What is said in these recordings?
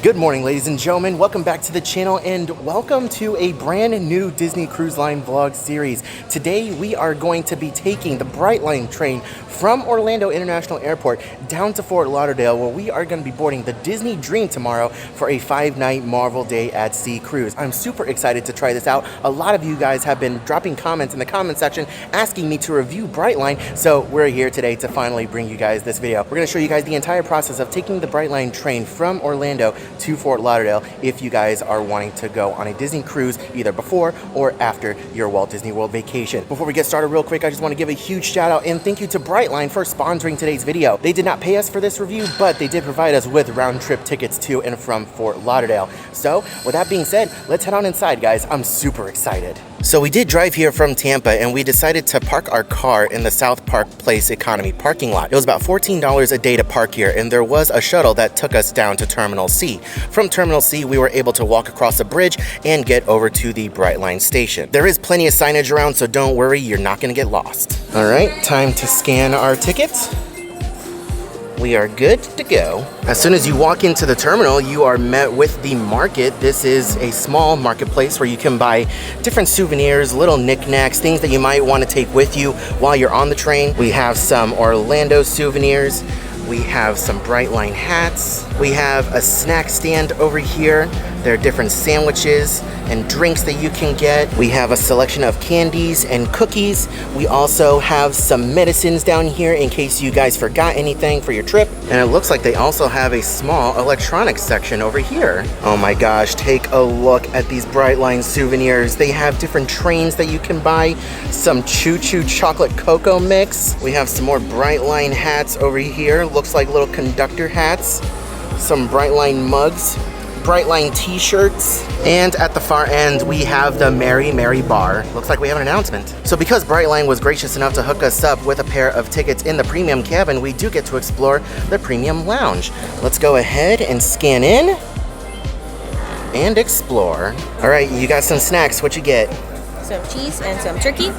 Good morning, ladies and gentlemen. Welcome back to the channel and welcome to a brand new Disney Cruise Line vlog series. Today we are going to be taking the BRIGHTLINE train from Orlando International Airport down to Fort Lauderdale, where we are going to be boarding the Disney Dream tomorrow for a 5-night Marvel Day at Sea cruise. I'm super excited to try this out. A lot of you guys have been dropping comments in the comment section asking me to review BRIGHTLINE, so we're here today to finally bring you guys this video. We're going to show you guys the entire process of taking the BRIGHTLINE train from Orlando to Fort Lauderdale if you guys are wanting to go on a Disney cruise either before or after your Walt Disney World vacation. Before we get started real quick, I just want to give a huge shout out and thank you to BRIGHTLINE for sponsoring today's video. They did not pay us for this review, but they did provide us with round trip tickets to and from Fort Lauderdale. So with that being said, let's head on inside, guys. I'm super excited. So we did drive here from Tampa and we decided to park our car in the South Park Place Economy parking lot. It was about $14 a day to park here, and there was a shuttle that took us down to Terminal C. From Terminal C, we were able to walk across a bridge and get over to the BRIGHTLINE station. There is plenty of signage around, so don't worry, you're not gonna get lost. All right, time to scan our tickets. We are good to go. As soon as you walk into the terminal, you are met with the market. This is a small marketplace where you can buy different souvenirs, little knickknacks, things that you might want to take with you while you're on the train. We have some Orlando souvenirs. We have some BRIGHTLINE hats. We have a snack stand over here. There are different sandwiches and drinks that you can get. We have a selection of candies and cookies. We also have some medicines down here in case you guys forgot anything for your trip. And it looks like they also have a small electronics section over here. Oh my gosh, take a look at these BRIGHTLINE souvenirs. They have different trains that you can buy. Some Choo Choo chocolate cocoa mix. We have some more BRIGHTLINE hats over here. Looks like little conductor hats. Some BRIGHTLINE mugs. BRIGHTLINE t-shirts, and at the far end we have the Mary Mary bar. Looks like we have an announcement. So because BRIGHTLINE was gracious enough to hook us up with a pair of tickets in the premium cabin, we do get to explore the premium lounge. Let's go ahead and scan in and explore. All right, you got some snacks. What you get? Some cheese and some turkey.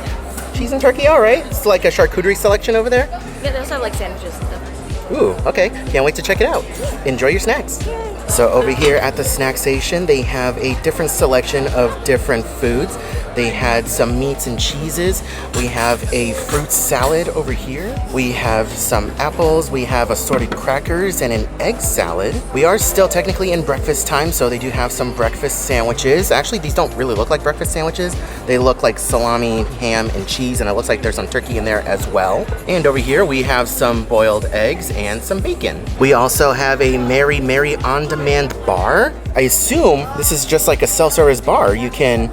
Cheese and turkey, all right. It's like a charcuterie selection over there. Yeah, they also have like sandwiches and stuff. Ooh, okay. Can't wait to check it out. Enjoy your snacks. So over here at the snack station, they have a different selection of different foods. They had some meats and cheeses. We have a fruit salad over here. We have some apples. We have assorted crackers and an egg salad. We are still technically in breakfast time, so they do have some breakfast sandwiches. Actually, these don't really look like breakfast sandwiches. They look like salami, ham, and cheese, and it looks like there's some turkey in there as well. And over here, we have some boiled eggs and some bacon. We also have a Mary Mary on-demand bar. I assume this is just like a self-service bar. You can,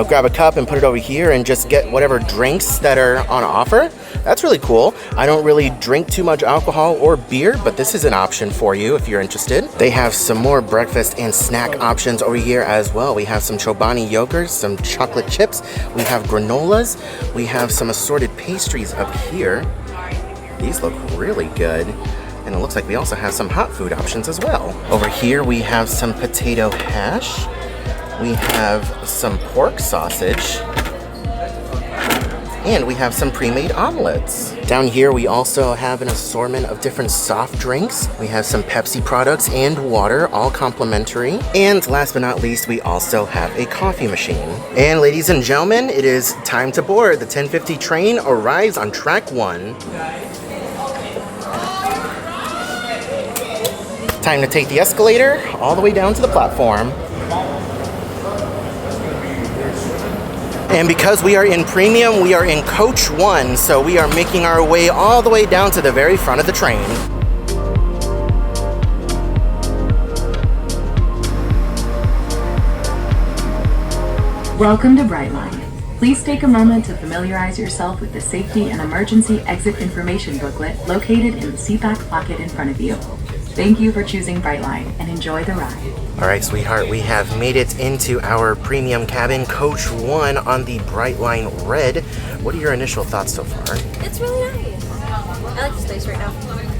grab a cup and put it over here and just get whatever drinks that are on offer. That's really cool. I don't really drink too much alcohol or beer, but this is an option for you if you're interested. They have some more breakfast and snack options over here as well. We have some Chobani yogurts, some chocolate chips. We have granolas. We have some assorted pastries up here. These look really good. And it looks like we also have some hot food options as well. Over here we have some potato hash. We have some pork sausage. And we have some pre-made omelets. Down here we also have an assortment of different soft drinks. We have some Pepsi products and water, all complimentary. And last but not least, we also have a coffee machine. And ladies and gentlemen, it is time to board. The 10:50 train arrives on track 1. Time to take the escalator all the way down to the platform. And because we are in premium, we are in coach 1, so we are making our way all the way down to the very front of the train. Welcome to BRIGHTLINE. Please take a moment to familiarize yourself with the safety and emergency exit information booklet located in the seat back pocket in front of you. Thank you for choosing BRIGHTLINE and enjoy the ride. All right, sweetheart, we have made it into our premium cabin, coach 1 on the BRIGHTLINE Red. What are your initial thoughts so far? It's really nice. I like this place right now.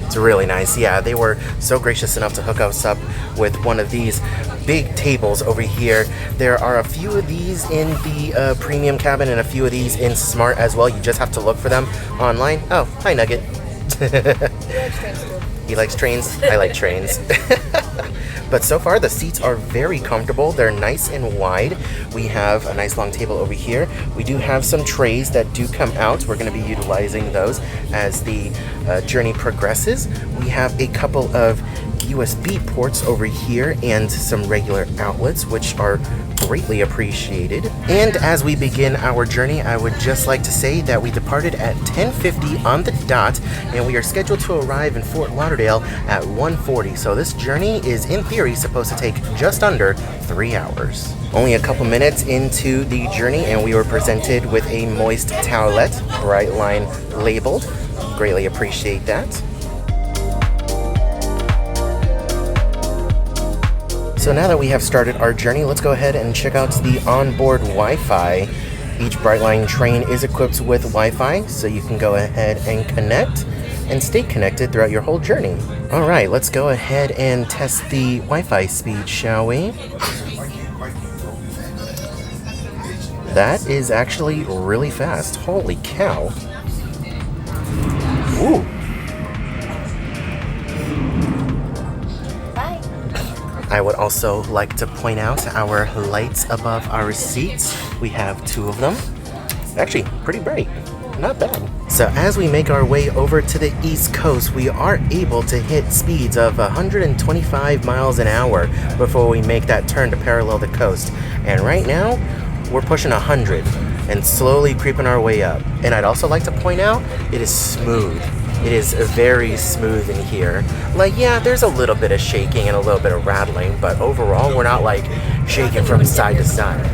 It's really nice. Yeah, they were so gracious enough to hook us up with one of these big tables over here. There are a few of these in the premium cabin and a few of these in Smart as well. You just have to look for them online. Oh, hi Nugget. He likes trains. I like trains. But so far the seats are very comfortable. They're nice and wide. We have a nice long table over here. We do have some trays that do come out. We're going to be utilizing those as the journey progresses. We have a couple of USB ports over here and some regular outlets, which are greatly appreciated. And as we begin our journey, I would just like to say that we departed at 10:50 on the dot, and we are scheduled to arrive in Fort Lauderdale at 1:40. So this journey is in theory supposed to take just under 3 hours. Only a couple minutes into the journey and we were presented with a moist towelette, BRIGHTLINE labeled. Greatly appreciate that. So now that we have started our journey, let's go ahead and check out the onboard Wi-Fi. Each BRIGHTLINE train is equipped with Wi-Fi, so you can go ahead and connect and stay connected throughout your whole journey. All right, let's go ahead and test the Wi-Fi speed, shall we? That is actually really fast. Holy cow. Ooh. I would also like to point out our lights above our seats. We have 2 of them. Actually, pretty bright. Not bad. So as we make our way over to the East Coast, we are able to hit speeds of 125 miles an hour before we make that turn to parallel the coast. And right now, we're pushing 100 and slowly creeping our way up. And I'd also like to point out, it is smooth. It is very smooth in here. Like, yeah, there's a little bit of shaking and a little bit of rattling, but overall, we're not like shaking from side to side.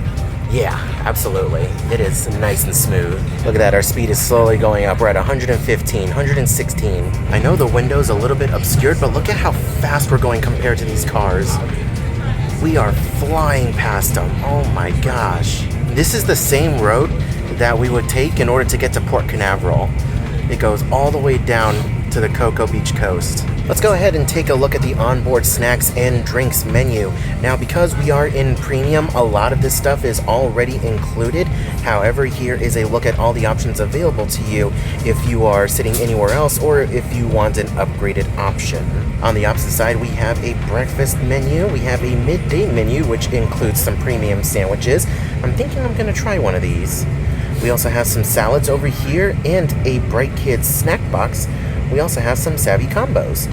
Yeah, absolutely. It is nice and smooth. Look at that, our speed is slowly going up. We're at 115, 116. I know the window's a little bit obscured, but look at how fast we're going compared to these cars. We are flying past them. Oh my gosh. This is the same road that we would take in order to get to Port Canaveral. It goes all the way down to the Cocoa Beach coast. Let's go ahead and take a look at the onboard snacks and drinks menu. Now, because we are in premium, a lot of this stuff is already included. However, here is a look at all the options available to you if you are sitting anywhere else or if you want an upgraded option. On the opposite side, we have a breakfast menu. We have a midday menu, which includes some premium sandwiches. I'm thinking I'm gonna try one of these. We also have some salads over here and a Bright Kids snack box. We also have some Savvy combos.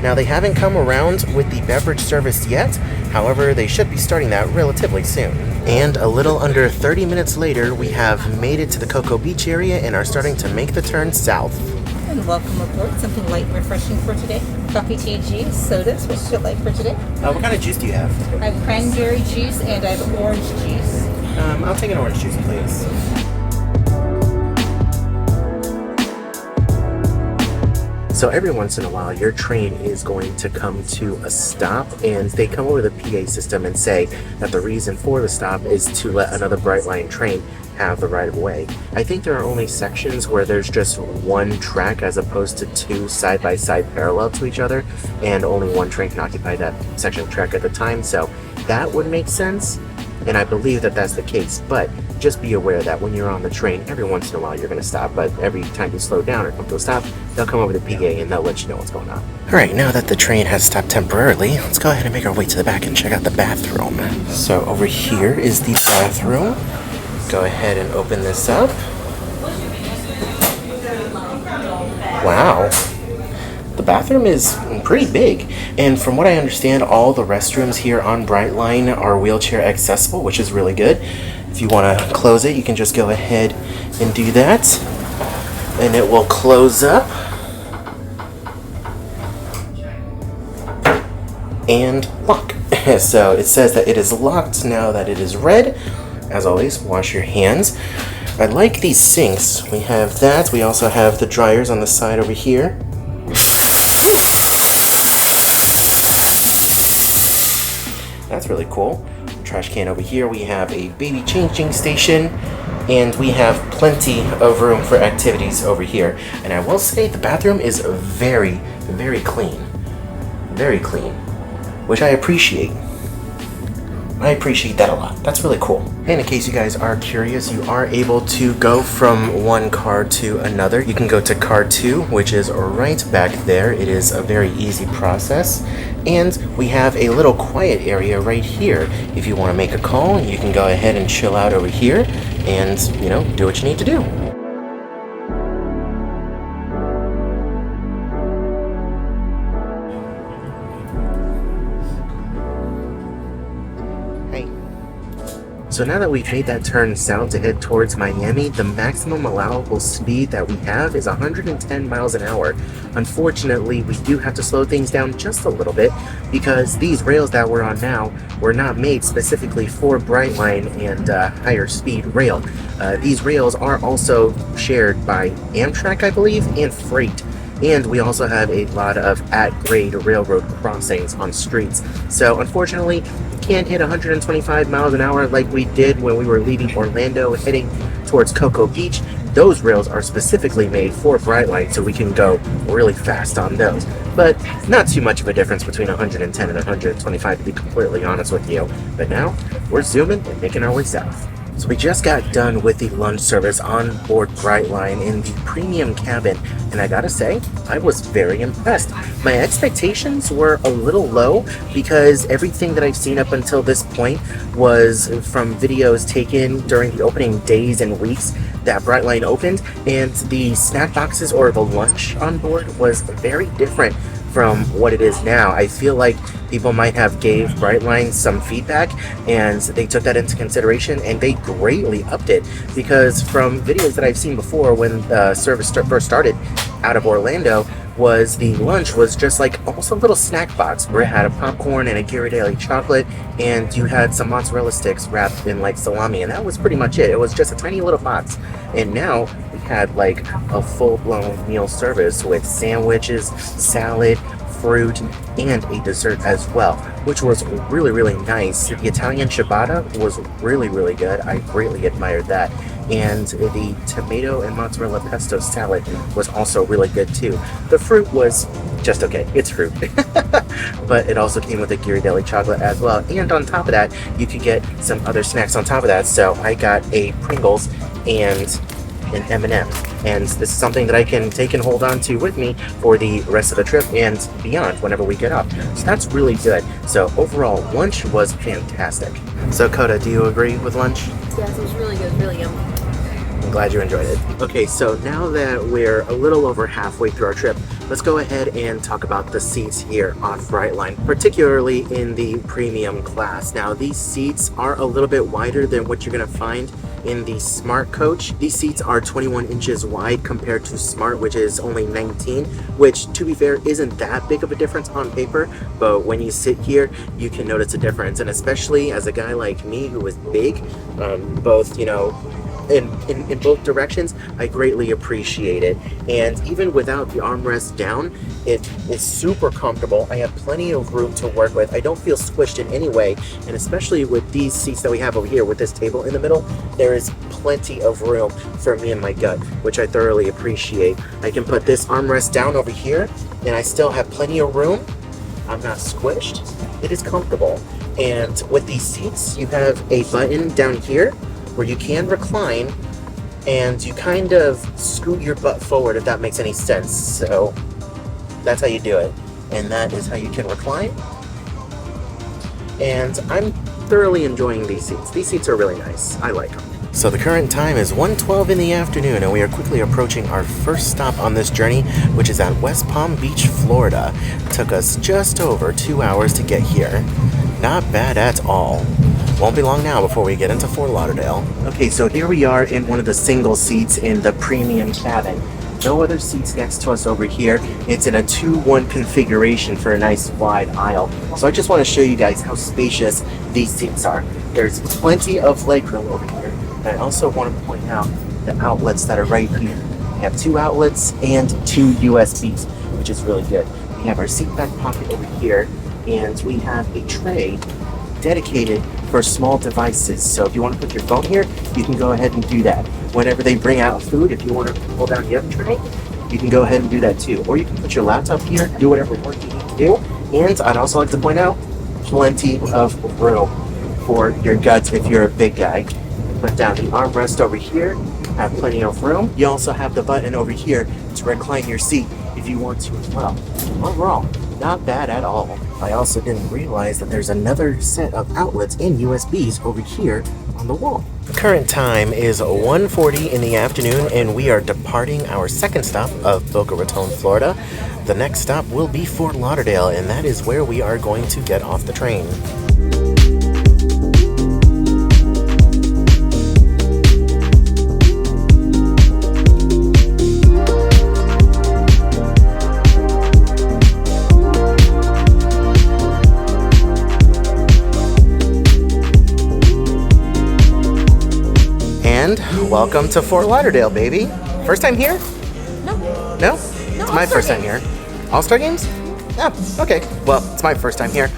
Now, they haven't come around with the beverage service yet. However, they should be starting that relatively soon. And a little under 30 minutes later, we have made it to the Cocoa Beach area and are starting to make the turn south. And welcome aboard. Something light and refreshing for today. Coffee, tea, juice, sodas. What should you like for today? What kind of juice do you have? I have cranberry juice and I have orange juice. I'll take an orange juice, please. So every once in a while, your train is going to come to a stop, and they come over the PA system and say that the reason for the stop is to let another BRIGHTLINE train have the right of way. I think there are only sections where there's just one track as opposed to 2 side-by-side parallel to each other, and only one train can occupy that section of track at the time, so that would make sense, and I believe that that's the case, but just be aware that when you're on the train, every once in a while you're going to stop, but every time you slow down or come to a stop, they'll come over the PA and they'll let you know what's going on. Alright, now that the train has stopped temporarily, let's go ahead and make our way to the back and check out the bathroom. So over here is the bathroom. Go ahead and open this up. Wow. The bathroom is pretty big, and from what I understand, all the restrooms here on BRIGHTLINE are wheelchair accessible, which is really good. If you want to close it, you can just go ahead and do that, and it will close up and lock. So it says that it is locked now that it is red. As always, wash your hands. I like these sinks. We have that. We also have the dryers on the side over here. That's really cool. Trash can over here. We have a baby changing station, and we have plenty of room for activities over here. And I will say the bathroom is very, very clean. Very clean, which I appreciate. I appreciate that a lot. That's really cool. And in case you guys are curious, you are able to go from one car to another. You can go to car 2, which is right back there. It is a very easy process. And we have a little quiet area right here. If you want to make a call, you can go ahead and chill out over here and, you know, do what you need to do. So now that we've made that turn south to head towards Miami, the maximum allowable speed that we have is 110 miles an hour. Unfortunately, we do have to slow things down just a little bit because these rails that we're on now were not made specifically for Brightline and higher speed rail. These rails are also shared by Amtrak, I believe, and Freight. And we also have a lot of at-grade railroad crossings on streets. So unfortunately, we can't hit 125 miles an hour like we did when we were leaving Orlando heading towards Cocoa Beach. Those rails are specifically made for Brightline, so we can go really fast on those. But not too much of a difference between 110 and 125, to be completely honest with you. But now, we're zooming and making our way south. So we just got done with the lunch service on board Brightline in the premium cabin, and I gotta say, I was very impressed. My expectations were a little low because everything that I've seen up until this point was from videos taken during the opening days and weeks that Brightline opened, and the snack boxes or the lunch on board was very different from what it is now. I feel like people might have gave Brightline some feedback and they took that into consideration and they greatly upped it, because from videos that I've seen before when the service first started out of Orlando, was the lunch was just like almost a little snack box where it had a popcorn and a Ghirardelli chocolate, and you had some mozzarella sticks wrapped in like salami, and that was pretty much it. It was just a tiny little box. And now we had like a full-blown meal service with sandwiches, salad, fruit, and a dessert as well, which was really, really nice. The Italian ciabatta was really, really good. I greatly admired that. And the tomato and mozzarella pesto salad was also really good too. The fruit was just okay. It's fruit. But it also came with a Ghirardelli chocolate as well. And on top of that, you could get some other snacks on top of that. So I got a Pringles and an M&M. And this is something that I can take and hold on to with me for the rest of the trip and beyond whenever we get off. So that's really good. So overall, lunch was fantastic. So Coda, do you agree with lunch? Yes, it was really good, really yummy. I'm glad you enjoyed it. Okay, so now that we're a little over halfway through our trip, let's go ahead and talk about the seats here on Brightline, particularly in the premium class. Now, these seats are a little bit wider than what you're going to find in the Smart coach. These seats are 21 inches wide compared to Smart, which is only 19, which, to be fair, isn't that big of a difference on paper, but when you sit here, you can notice a difference. And especially as a guy like me who is big, both, you know, in both directions, I greatly appreciate it. And even without the armrest down, it is super comfortable. I have plenty of room to work with. I don't feel squished in any way, and especially with these seats that we have over here with this table in the middle, there is plenty of room for me and my gut, which I thoroughly appreciate. I can put this armrest down over here and I still have plenty of room. I'm not squished. It is comfortable. And with these seats, you have a button down here where you can recline, and you kind of scoot your butt forward, if that makes any sense. So that's how you do it. And that is how you can recline. And I'm thoroughly enjoying these seats. These seats are really nice. I like them. So the current time is 1:12 in the afternoon, and we are quickly approaching our first stop on this journey, which is at West Palm Beach, Florida. It took us just over 2 hours to get here. Not bad at all. Won't be long now before we get into Fort Lauderdale. Okay, so here we are in one of the single seats in the premium cabin. No other seats next to us over here. It's in a 2-1 configuration for a nice wide aisle. So I just want to show you guys how spacious these seats are. There's plenty of legroom over here. And I also want to point out the outlets that are right here. We have 2 outlets and 2 USBs, which is really good. We have our seat back pocket over here, and we have a tray dedicated for small devices. So if you want to put your phone here, you can go ahead and do that. Whenever they bring out food, if you want to pull down the other tray, you can go ahead and do that too. Or you can put your laptop here, do whatever work you need to do. And I'd also like to point out, plenty of room for your guts if you're a big guy. Put down the armrest over here, have plenty of room. You also have the button over here to recline your seat if you want to as well. Overall, not bad at all. I also didn't realize that there's another set of outlets and USBs over here on the wall. The current time is 1:40 in the afternoon and we are departing our second stop of Boca Raton, Florida. The next stop will be Fort Lauderdale, and that is where we are going to get off the train. And welcome to Fort Lauderdale, baby. First time here? No. No? It's my All-Star first time here. All-Star games? Oh, okay. Well, it's my first time here.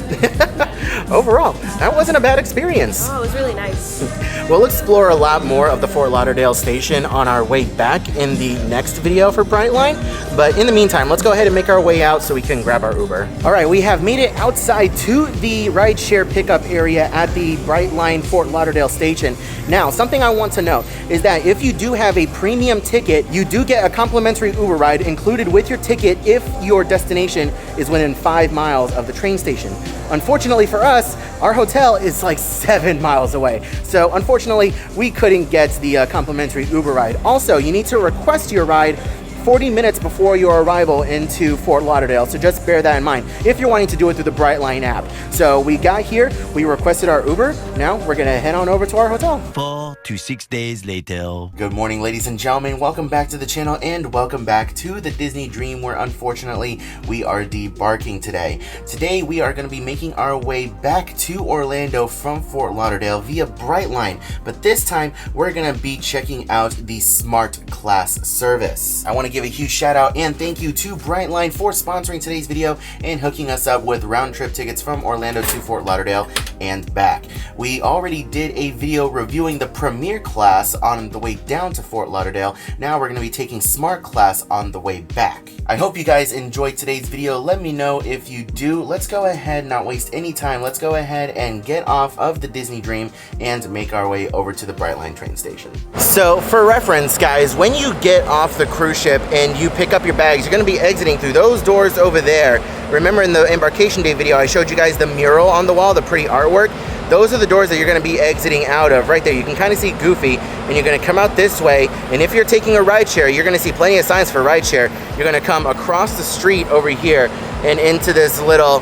Overall, that wasn't a bad experience. Oh, it was really nice. We'll explore a lot more of the Fort Lauderdale station on our way back in the next video for Brightline. But in the meantime, let's go ahead and make our way out so we can grab our Uber. All right, we have made it outside to the rideshare pickup area at the Brightline Fort Lauderdale station. Now, something I want to note is that if you do have a premium ticket, you do get a complimentary Uber ride included with your ticket if your destination is within 5 miles of the train station. Unfortunately for us, our hotel is like 7 miles away. So unfortunately, we couldn't get the complimentary Uber ride. Also, you need to request your ride 40 minutes before your arrival into Fort Lauderdale, so just bear that in mind if you're wanting to do it through the Brightline app. So we got here, we requested our Uber, now we're gonna head on over to our hotel. 4 to 6 days later. Good morning, ladies and gentlemen. Welcome back to the channel and welcome back to the Disney Dream, where unfortunately we are debarking today. Today we are going to be making our way back to Orlando from Fort Lauderdale via Brightline, but this time we're going to be checking out the Smart Class service. I want to give a huge shout out and thank you to Brightline for sponsoring today's video and hooking us up with round trip tickets from Orlando to Fort Lauderdale and back. We already did a video reviewing the Premier Class on the way down to Fort Lauderdale. Now we're going to be taking Smart Class on the way back. I hope you guys enjoyed today's video. Let me know if you do. Let's go ahead, not waste any time. Let's go ahead and get off of the Disney Dream and make our way over to the Brightline train station. So for reference, guys, when you get off the cruise ship and you pick up your bags, you're going to be exiting through those doors over there. Remember in the embarkation day video, I showed you guys the mural on the wall, the pretty artwork. Those are the doors that you're going to be exiting out of right there. You can kind of see Goofy, and you're going to come out this way. And if you're taking a rideshare, you're going to see plenty of signs for rideshare. You're going to come across the street over here and into this little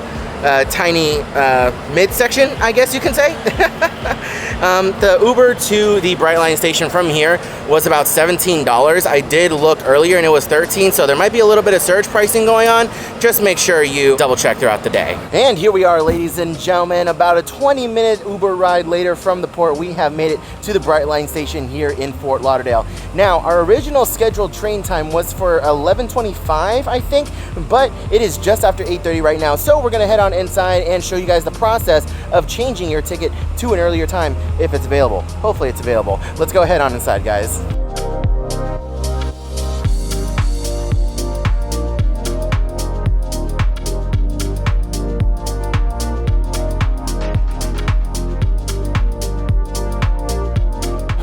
tiny midsection, I guess you can say. The Uber to the Brightline station from here was about $17. I did look earlier and it was $13, so there might be a little bit of surge pricing going on. Just make sure you double check throughout the day. And here we are, ladies and gentlemen, about a 20-minute Uber ride later from the port, we have made it to the Brightline station here in Fort Lauderdale. Now, our original scheduled train time was for 11:25, I think, but it is just after 8:30 right now, so we're gonna head on inside and show you guys the process of changing your ticket to an earlier time if it's available. Hopefully it's available. Let's go ahead on inside, guys.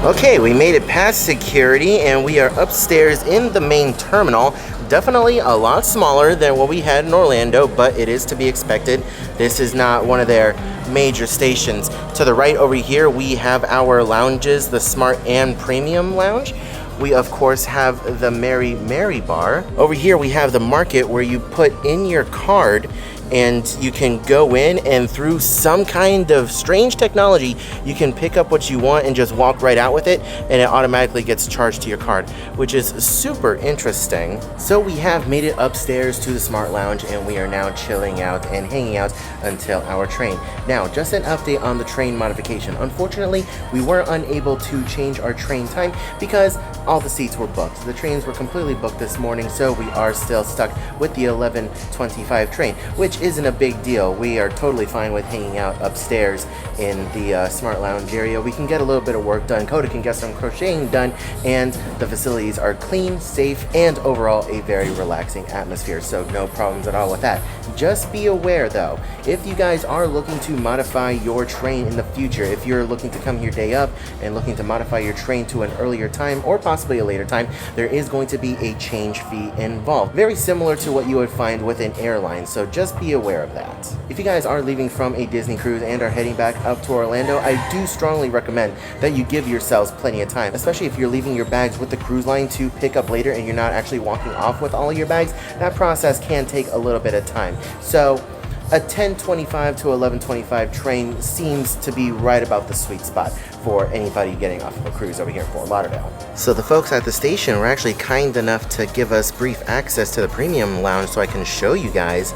Okay, we made it past security and we are upstairs in the main terminal. Definitely a lot smaller than what we had in Orlando, but it is to be expected. This is not one of their major stations. To the right over here, we have our lounges, the Smart and Premium Lounge. We of course have the Mary Mary Bar. Over here we have the market where you put in your card and you can go in, and through some kind of strange technology, you can pick up what you want and just walk right out with it, and it automatically gets charged to your card, which is super interesting. So we have made it upstairs to the Smart Lounge, and we are now chilling out and hanging out until our train. Now, just an update on the train modification. Unfortunately, we were unable to change our train time because all the seats were booked. The trains were completely booked this morning, so we are still stuck with the 11:25 train, which which isn't a big deal. We are totally fine with hanging out upstairs in the Smart Lounge area. We can get a little bit of work done. Coda can get some crocheting done, and the facilities are clean, safe, and overall a very relaxing atmosphere, so no problems at all with that. Just be aware though, if you guys are looking to modify your train in the future, if you're looking to come here day up and looking to modify your train to an earlier time or possibly a later time, there is going to be a change fee involved. Very similar to what you would find with an airline, so just be aware of that. If you guys are leaving from a Disney cruise and are heading back up to Orlando, I do strongly recommend that you give yourselves plenty of time, especially if you're leaving your bags with the cruise line to pick up later and you're not actually walking off with all of your bags. That process can take a little bit of time. So a 10:25 to 11:25 train seems to be right about the sweet spot for anybody getting off of a cruise over here in Fort Lauderdale. So the folks at the station were actually kind enough to give us brief access to the premium lounge so I can show you guys.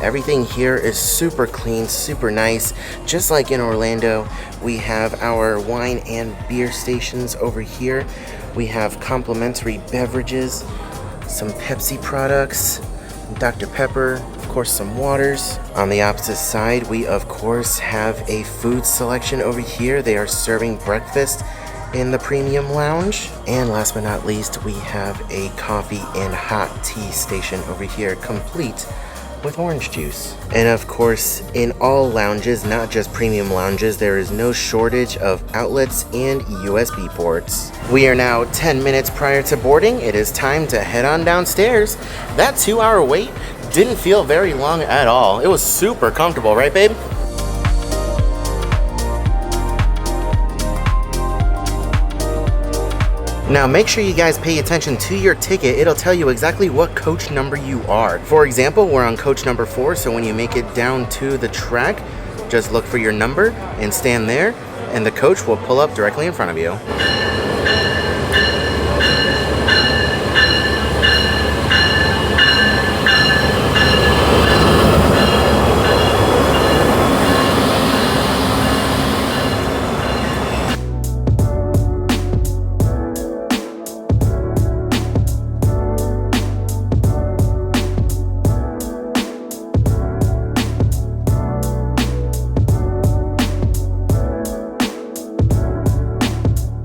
Everything here is super clean, super nice. Just like in Orlando, we have our wine and beer stations over here. We have complimentary beverages, some Pepsi products, Dr. Pepper, of course some waters. On the opposite side, we of course have a food selection over here. They are serving breakfast in the premium lounge. And last but not least, we have a coffee and hot tea station over here, complete with orange juice. And of course, in all lounges, not just premium lounges, there is no shortage of outlets and USB ports. We are now 10 minutes prior to boarding. It is time to head on downstairs. That 2-hour wait didn't feel very long at all. It was super comfortable, right babe? Now make sure you guys pay attention to your ticket. It'll tell you exactly what coach number you are. For example, we're on coach number 4, so when you make it down to the track, just look for your number and stand there, and the coach will pull up directly in front of you.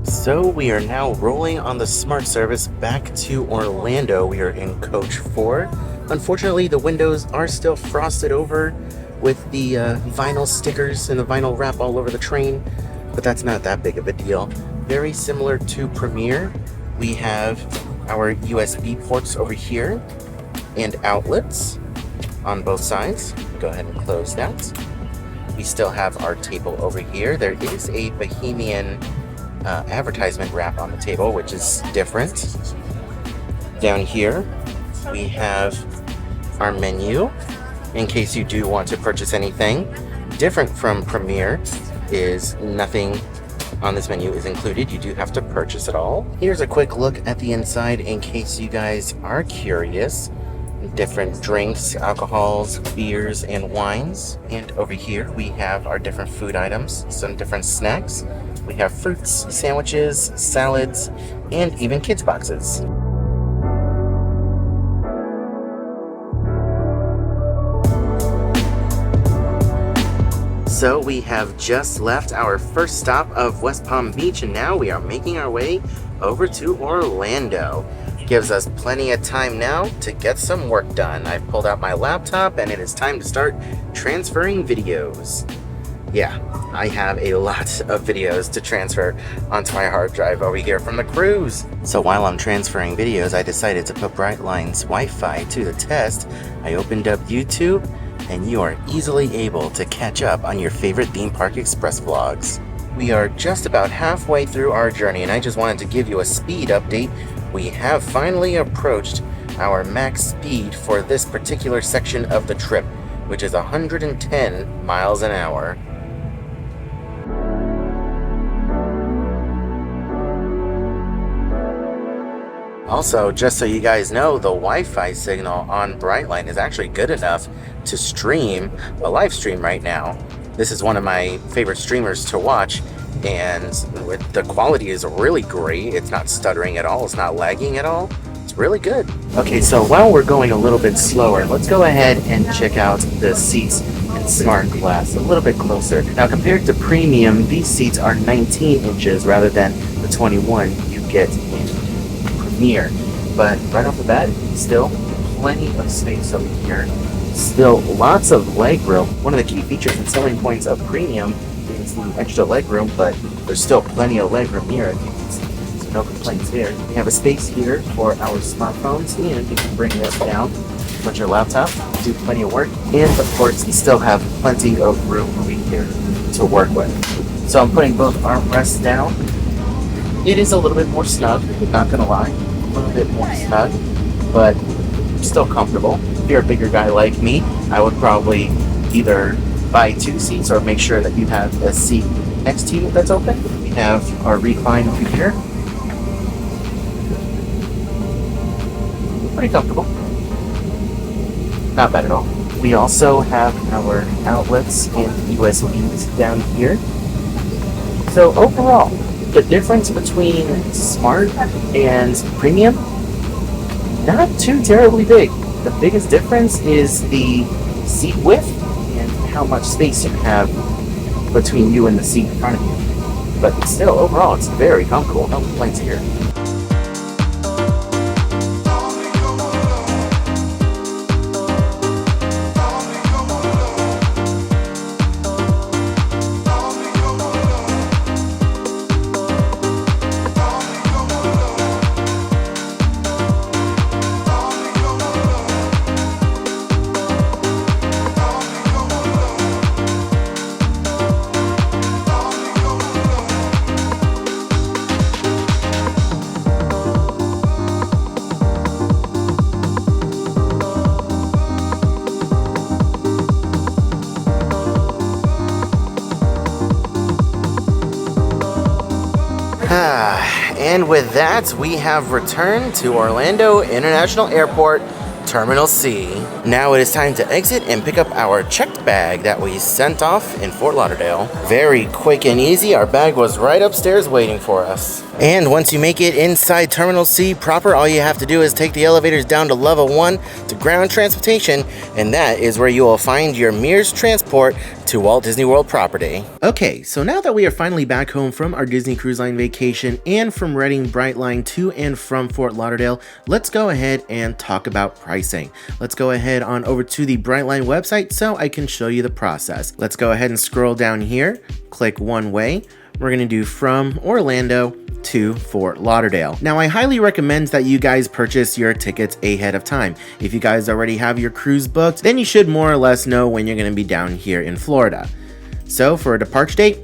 So we are now rolling on the Smart service back to Orlando. We are in coach 4. Unfortunately, the windows are still frosted over with the vinyl stickers and the vinyl wrap all over the train, but that's not that big of a deal. Very similar to Premier, we have our USB ports over here and outlets on both sides. Go ahead and close that. We still have our table over here. There is a Bohemian advertisement wrap on the table, which is different. Down here we have our menu in case you do want to purchase anything. Different from Premier is nothing on this menu is included. You do have to purchase it all. Here's a quick look at the inside in case you guys are curious. Different drinks, alcohols, beers, and wines. And over here we have our different food items, some different snacks. We have fruits, sandwiches, salads, and even kids boxes. So we have just left our first stop of West Palm Beach, and now we are making our way over to Orlando. Gives us plenty of time now to get some work done. I've pulled out my laptop and it is time to start transferring videos. Yeah, I have a lot of videos to transfer onto my hard drive over here from the cruise. So while I'm transferring videos, I decided to put BRIGHTLINE's Wi-Fi to the test. I opened up YouTube, and you are easily able to catch up on your favorite theme park express vlogs. We are just about halfway through our journey, and I just wanted to give you a speed update. We have finally approached our max speed for this particular section of the trip, which is 110 miles an hour. Also, just so you guys know, the Wi-Fi signal on BRIGHTLINE is actually good enough to stream a live stream right now. This is one of my favorite streamers to watch, and the quality is really great. It's not stuttering at all. It's not lagging at all. It's It's really good. Okay, so while we're going a little bit slower, let's go ahead and check out the seats in Smart Glass a little bit closer. Now, compared to Premium, these seats are 19 inches rather than the 21 you get in Premier. But right off the bat, still plenty of space over here. Still lots of leg room. One of the key features and selling points of Premium is the extra leg room, but there's still plenty of leg room here, as you can see. So no complaints there. We have a space here for our smartphones, and you can bring this down, put your laptop, do plenty of work, and of course you still have plenty of room over here to work with. So I'm putting both armrests down. It is a little bit more snug, not gonna lie. A little bit more snug, but still comfortable. If you're a bigger guy like me, I would probably either buy 2 seats or make sure that you have a seat next to you that's open. We have our recline over here. Pretty comfortable. Not bad at all. We also have our outlets and USBs down here. So overall, the difference between Smart and Premium, not too terribly big. The biggest difference is the seat width and how much space you have between you and the seat in front of you. But still, overall, it's very comfortable. No complaints here. And with that, we have returned to Orlando International Airport, Terminal C. Now it is time to exit and pick up our checked bag that we sent off in Fort Lauderdale. Very quick and easy, our bag was right upstairs waiting for us. And once you make it inside Terminal C proper, all you have to do is take the elevators down to level 1 to ground transportation, and that is where you will find your Mears transport to Walt Disney World property. Okay, so now that we are finally back home from our Disney Cruise Line vacation and from riding BRIGHTLINE to and from Fort Lauderdale, let's go ahead and talk about pricing. Let's go ahead on over to the BRIGHTLINE website so I can show you the process. Let's go ahead and scroll down here, click one way. We're gonna do from Orlando to Fort Lauderdale. Now, I highly recommend that you guys purchase your tickets ahead of time. If you guys already have your cruise booked, then you should more or less know when you're gonna be down here in Florida. So for a departure date,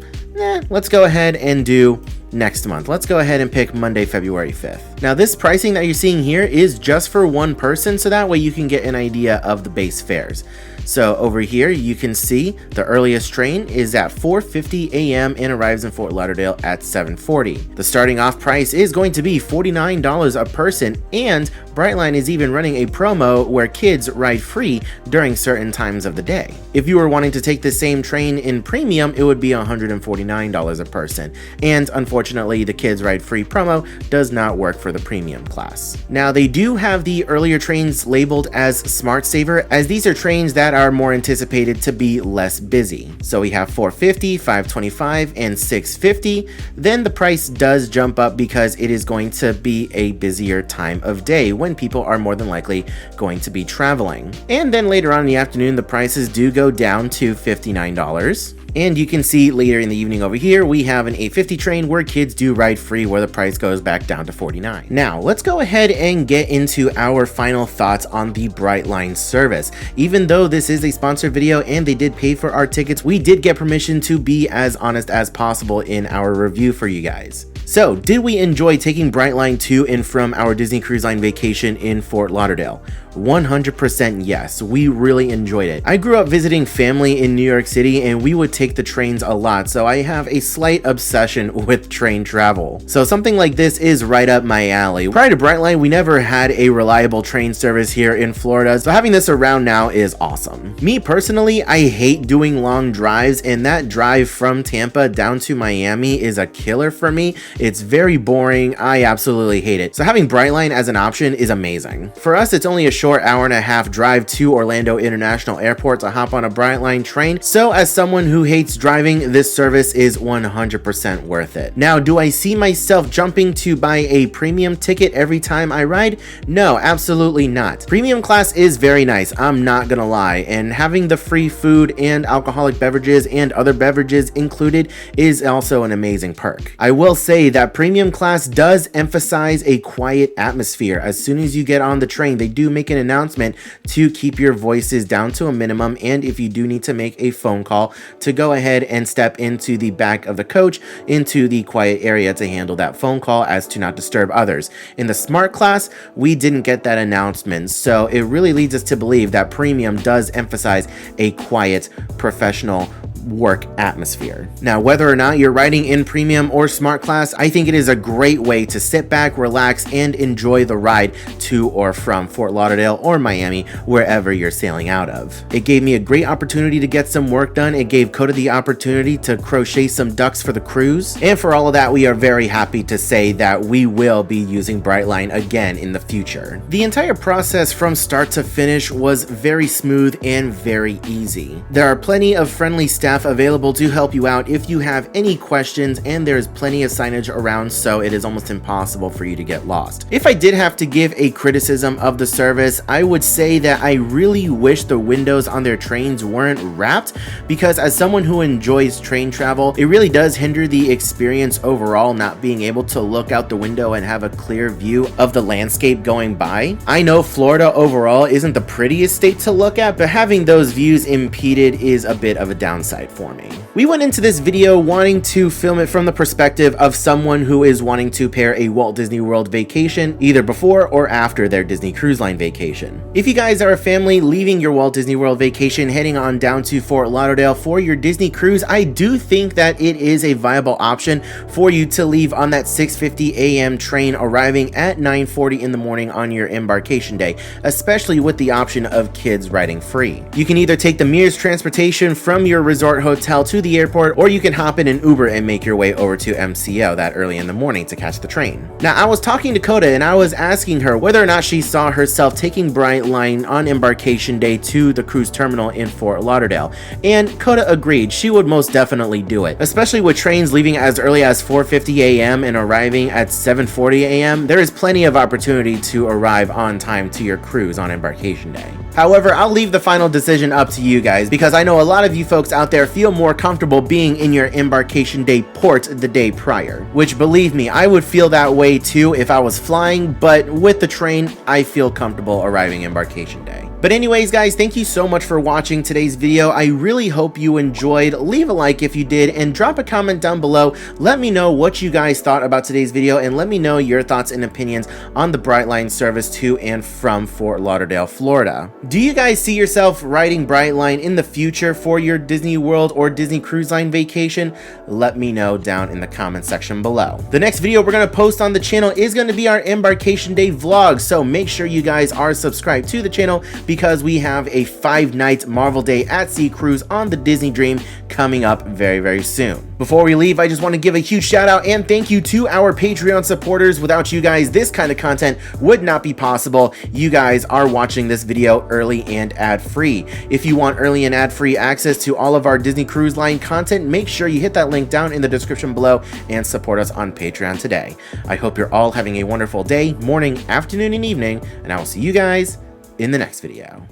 let's go ahead and do next month. Let's go ahead and pick Monday, February 5th. Now, this pricing that you're seeing here is just for one person, so that way you can get an idea of the base fares. So over here, you can see the earliest train is at 4:50 a.m. and arrives in Fort Lauderdale at 7:40. The starting off price is going to be $49 a person, and BRIGHTLINE is even running a promo where kids ride free during certain times of the day. If you were wanting to take the same train in Premium, it would be $149 a person. And unfortunately, the kids ride free promo does not work for the Premium class. Now, they do have the earlier trains labeled as Smart Saver, as these are trains that are more anticipated to be less busy. So we have 450, 525, and 650. Then the price does jump up because it is going to be a busier time of day when people are more than likely going to be traveling. And then later on in the afternoon, the prices do go down to $59. And you can see later in the evening over here, we have an 850 train where kids do ride free, where the price goes back down to $49. Now, let's go ahead and get into our final thoughts on the BRIGHTLINE service. Even though this is a sponsored video and they did pay for our tickets, we did get permission to be as honest as possible in our review for you guys. So, did we enjoy taking BRIGHTLINE to and from our Disney Cruise Line vacation in Fort Lauderdale? 100% yes, we really enjoyed it. I grew up visiting family in New York City and we would take the trains a lot, so I have a slight obsession with train travel. So something like this is right up my alley. Prior to BRIGHTLINE, we never had a reliable train service here in Florida, so having this around now is awesome. Me personally, I hate doing long drives, and that drive from Tampa down to Miami is a killer for me. It's very boring. I absolutely hate it. So having BRIGHTLINE as an option is amazing. For us, it's only a short hour-and-a-half drive to Orlando International Airport to hop on a BRIGHTLINE train. So as someone who hates driving, this service is 100% worth it. Now, do I see myself jumping to buy a premium ticket every time I ride? No, absolutely not. Premium class is very nice, I'm not gonna lie, and having the free food and alcoholic beverages and other beverages included is also an amazing perk. I will say that premium class does emphasize a quiet atmosphere. As soon as you get on the train, they do make an announcement to keep your voices down to a minimum, and if you do need to make a phone call, to go ahead and step into the back of the coach into the quiet area to handle that phone call as to not disturb others. In the smart class, we didn't get that announcement, so it really leads us to believe that premium does emphasize a quiet, professional work atmosphere. Now, whether or not you're riding in premium or smart class, I think it is a great way to sit back, relax, and enjoy the ride to or from Fort Lauderdale or Miami, wherever you're sailing out of. It gave me a great opportunity to get some work done. It gave Coda the opportunity to crochet some ducks for the cruise. And for all of that, we are very happy to say that we will be using BRIGHTLINE again in the future. The entire process from start to finish was very smooth and very easy. There are plenty of friendly staff available to help you out if you have any questions, and there's plenty of signage around, so it is almost impossible for you to get lost. If I did have to give a criticism of the service, I would say that I really wish the windows on their trains weren't wrapped, because as someone who enjoys train travel, it really does hinder the experience overall, not being able to look out the window and have a clear view of the landscape going by. I know Florida overall isn't the prettiest state to look at, but having those views impeded is a bit of a downside for me. We went into this video wanting to film it from the perspective of someone who is wanting to pair a Walt Disney World vacation either before or after their Disney Cruise Line vacation. If you guys are a family leaving your Walt Disney World vacation heading on down to Fort Lauderdale for your Disney cruise, I do think that it is a viable option for you to leave on that 6:50 a.m. train, arriving at 9:40 in the morning on your embarkation day, especially with the option of kids riding free. You can either take the Mears transportation from your resort hotel to the airport, or you can hop in an Uber and make your way over to MCO that early in the morning to catch the train. Now, I was talking to Coda and I was asking her whether or not she saw herself taking BRIGHTLINE on embarkation day to the cruise terminal in Fort Lauderdale, and Coda agreed she would most definitely do it. Especially with trains leaving as early as 4:50 a.m. and arriving at 7:40 a.m., there is plenty of opportunity to arrive on time to your cruise on embarkation day. However, I'll leave the final decision up to you guys, because I know a lot of you folks out there feel more comfortable being in your embarkation day port the day prior, which, believe me, I would feel that way too if I was flying, but with the train, I feel comfortable arriving embarkation day. But anyways, guys, thank you so much for watching today's video. I really hope you enjoyed. Leave a like if you did, and drop a comment down below. Let me know what you guys thought about today's video, and let me know your thoughts and opinions on the BRIGHTLINE service to and from Fort Lauderdale, Florida. Do you guys see yourself riding BRIGHTLINE in the future for your Disney World or Disney Cruise Line vacation? Let me know down in the comment section below. The next video we're going to post on the channel is going to be our embarkation day vlog, so make sure you guys are subscribed to the channel, because we have a 5-night Marvel Day at Sea cruise on the Disney Dream coming up very, very soon. Before we leave, I just want to give a huge shout out and thank you to our Patreon supporters. Without you guys, this kind of content would not be possible. You guys are watching this video early and ad-free. If you want early and ad-free access to all of our Disney Cruise Line content, make sure you hit that link down in the description below and support us on Patreon today. I hope you're all having a wonderful day, morning, afternoon, and evening, and I will see you guys in the next video.